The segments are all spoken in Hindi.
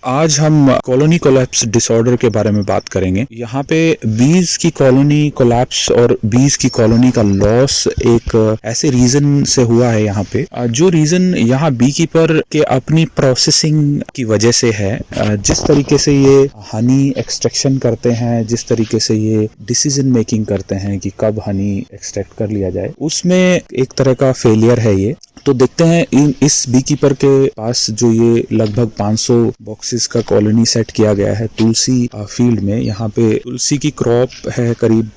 आज हम कॉलोनी कोलैप्स डिसऑर्डर के बारे में बात करेंगे। यहाँ पे बीज की कॉलोनी कोलैप्स और बीज की कॉलोनी का लॉस एक ऐसे रीजन से हुआ है। यहाँ पे जो रीजन यहाँ बी कीपर के अपनी प्रोसेसिंग की वजह से है, जिस तरीके से ये हनी एक्सट्रैक्शन करते हैं, जिस तरीके से ये डिसीजन मेकिंग करते हैं कि कब हनी एक्सट्रैक्ट कर लिया जाए, उसमें एक तरह का फेलियर है ये। तो देखते हैं इस बी कीपर के पास जो ये लगभग 500 बॉक्सेस का कॉलोनी सेट किया गया है तुलसी फील्ड में। यहाँ पे तुलसी की क्रॉप है, करीब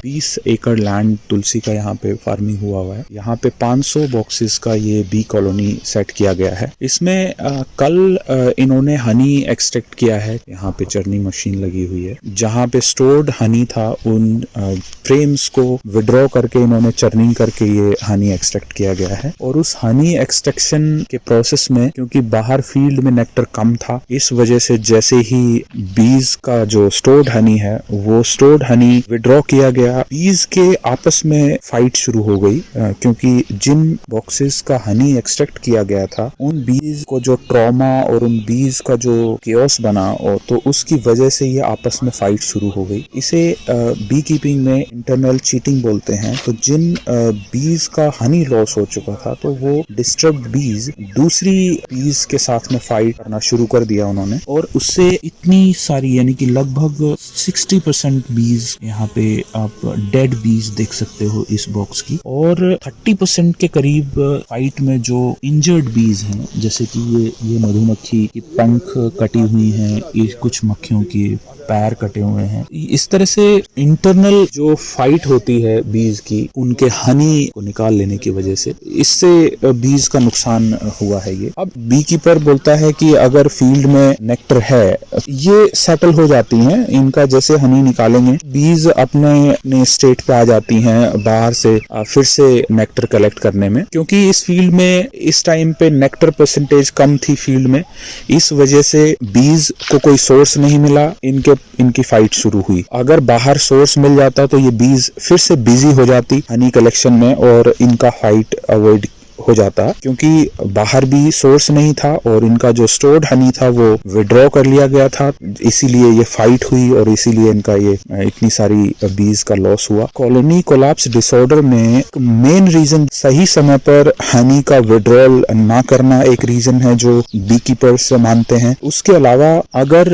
20 एकड़ लैंड तुलसी का यहाँ पे फार्मिंग हुआ है। यहाँ पे 500 बॉक्सेस का ये बी कॉलोनी सेट किया गया है। इसमें कल इन्होंने हनी एक्सट्रैक्ट किया है। यहाँ पे चर्निंग मशीन लगी हुई है। जहाँ पे स्टोर्ड हनी था उन फ्रेम्स को विड्रॉ करके इन्होंने चर्निंग करके ये हनी एक्सट्रैक्ट किया गया है। और उस हनी एक्सट्रैक्शन के प्रोसेस में क्योंकि बाहर फील्ड में नेक्टर कम था, इस वजह से जैसे ही बीज का जो स्टोर्ड हनी है वो स्टोर्ड हनी विड्रॉ किया गया, बीज के आपस में फाइट शुरू हो गई। क्योंकि जिन बॉक्सेस का हनी एक्सट्रैक्ट किया गया था उन बीज को जो ट्रॉमा और उन बीज का जो केओस बना, और तो उसकी वजह से ये आपस में फाइट शुरू हो गई। इसे बी कीपिंग में इंटरनल चीटिंग बोलते हैं। तो जिन बीज का हनी लॉस हो चुका था तो वो डिस्टर्ब्ड बीज दूसरी बीज के साथ में फाइट करना शुरू कर दिया उन्होंने, और उससे इतनी सारी यानी कि लगभग 60% बीज यहाँ पे आप डेड बीज देख सकते हो इस बॉक्स की, और 30% के करीब फाइट में जो इंजर्ड बीज हैं, जैसे कि ये मधुमक्खी की पंख कटी हुई हैं, ये कुछ मक्खियों के पैर कटे हुए हैं। इस तरह से इंटरनल जो फाइट होती है बीज की उनके हनी को निकाल लेने की वजह से, इससे बीज का नुकसान हुआ है ये। अब बी कीपर बोलता है कि अगर फील्ड में नेक्टर है, ये सेटल हो जाती हैं, इनका जैसे हनी निकालेंगे बीज अपने स्टेट पे आ जाती हैं बाहर से फिर से नेक्टर कलेक्ट करने में। क्योंकि इस फील्ड में इस टाइम पे नेक्टर परसेंटेज कम थी फील्ड में, इस वजह से बीज को कोई सोर्स नहीं मिला, इनकी फाइट शुरू हुई। अगर बाहर सोर्स मिल जाता तो ये बीज फिर से बिजी हो जाती हनी कलेक्शन में और इनका फाइट अवॉइड हो जाता, क्योंकि बाहर भी सोर्स नहीं था और इनका जो स्टोर्ड हनी था वो विड्रॉ कर लिया गया था, इसीलिए ये फाइट हुई और इसीलिए इनका ये इतनी सारी बीज का लॉस हुआ। कॉलोनी कोलैप्स डिसऑर्डर में मेन रीजन सही समय पर हनी का विड्रॉल ना करना एक रीजन है जो बी कीपर्स मानते हैं। उसके अलावा अगर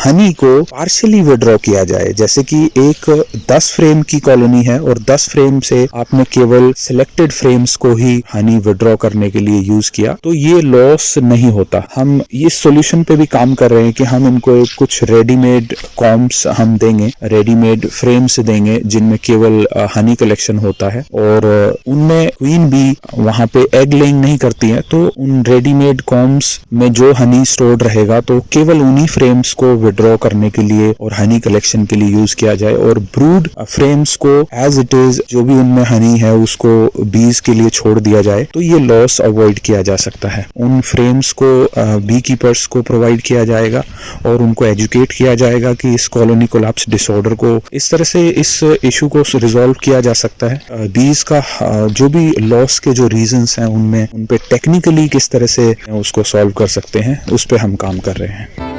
हनी को पार्शियली विड्रॉ किया जाए, जैसे कि एक 10 फ्रेम की कॉलोनी है और 10 फ्रेम से आपने केवल सिलेक्टेड फ्रेम्स को ही हनी विड्रॉ करने के लिए यूज किया, तो ये लॉस नहीं होता। हम इस सॉल्यूशन पे भी काम कर रहे हैं कि हम इनको कुछ रेडीमेड कॉम्स हम देंगे, रेडीमेड फ्रेम्स देंगे जिनमें केवल हनी कलेक्शन होता है, और उनमें क्वीन बी वहां पे एग लेइंग नहीं करती है, तो उन रेडीमेड कॉम्स में जो हनी स्टोर्ड रहेगा तो केवल उन्हीं फ्रेम्स को विड्रॉ करने के लिए और हनी कलेक्शन के लिए यूज किया जाए, और ब्रूड फ्रेम्स को एज इट इज जो भी उनमें हनी है उसको बीज के लिए छोड़ दिया जाए, तो ये लॉस अवॉइड किया जा सकता है। उन फ्रेम्स को बी कीपर्स को प्रोवाइड किया जाएगा और उनको एजुकेट किया जाएगा कि इस कॉलोनी कोलैप्स डिसऑर्डर को इस तरह से इस इशू को रिजॉल्व किया जा सकता है। बीज का जो भी लॉस के जो रीजंस हैं उन पे टेक्निकली किस तरह से उसको सॉल्व कर सकते हैं, उस पे हम काम कर रहे हैं।